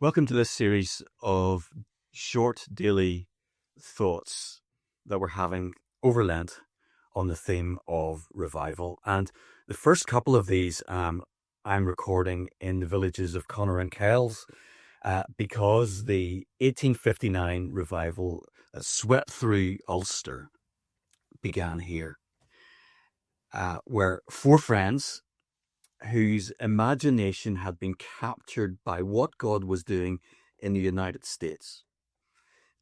Welcome to this series of short daily thoughts that we're having over Lent on the theme of revival. And the first couple of these I'm recording in the villages of Connor and Kells because the 1859 revival that swept through Ulster began here, where four friends whose imagination had been captured by what God was doing in the United States.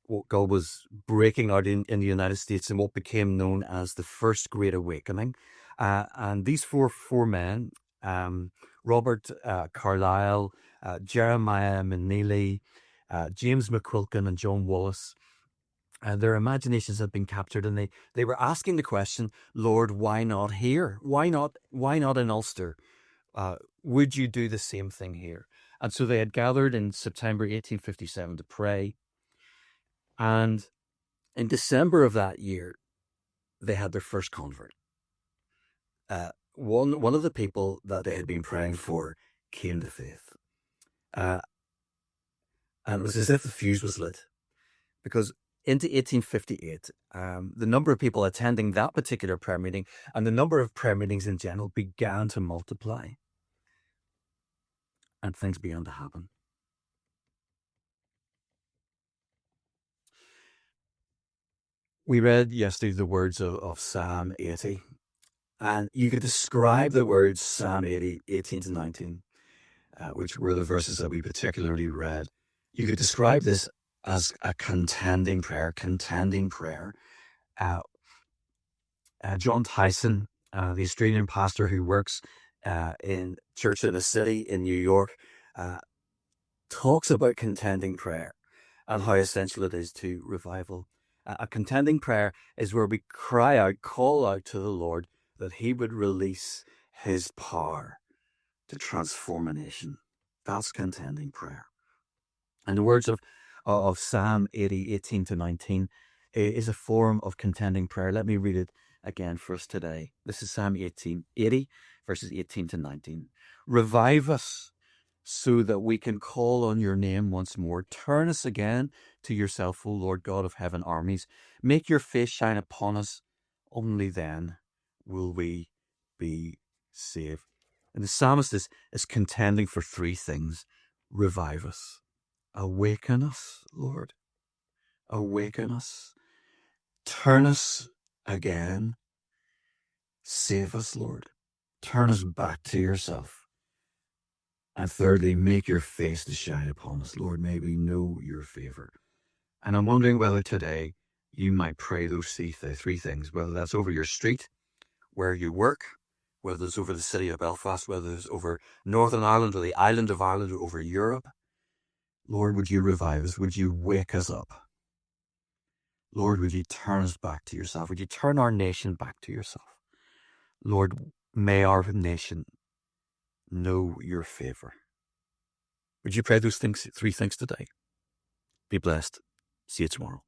What God was breaking out in the United States in what became known as the First Great Awakening. And these four men, Robert Carlyle, Jeremiah McNeely, James McQuilkin, and John Wallace, their imaginations had been captured, and they were asking the question, Lord, why not here? Why not in Ulster? Would you do the same thing here? And so they had gathered in September 1857 to pray. And in December of that year, they had their first convert. One of the people that they had been praying for came to faith. And it was as if the fuse was lit. Because into 1858, the number of people attending that particular prayer meeting and the number of prayer meetings in general began to multiply. And things began to happen. We read yesterday the words of Psalm 80, and you could describe the words Psalm 80, 18 to 19, which were the verses that we particularly read. You could describe this as a contending prayer. John Tyson, the Australian pastor who works in Church in the City in New York, talks about contending prayer and how essential it is to revival. A contending prayer is where we cry out, call out to the Lord that he would release his power to transform a nation. That's contending prayer. And the words of Psalm 80, 18 to 19 is a form of contending prayer. Let me read it again for us today. This is Psalm 80, verses 18 to 19. Revive us so that we can call on your name once more. Turn us again to yourself, O Lord God of heaven armies. Make your face shine upon us. Only then will we be saved. And the psalmist is contending for three things. Revive us. Awaken us, Lord. Awaken us. Turn us again. Save us, Lord. Turn us back to yourself. And thirdly, make your face to shine upon us. Lord, may we know your favor. And I'm wondering whether today you might pray those three things, whether that's over your street, where you work, whether it's over the city of Belfast, whether it's over Northern Ireland or the island of Ireland or over Europe. Lord, would you revive us? Would you wake us up? Lord, would you turn us back to yourself? Would you turn our nation back to yourself? Lord, may our nation know your favor. Would you pray those three things today? Be blessed. See you tomorrow.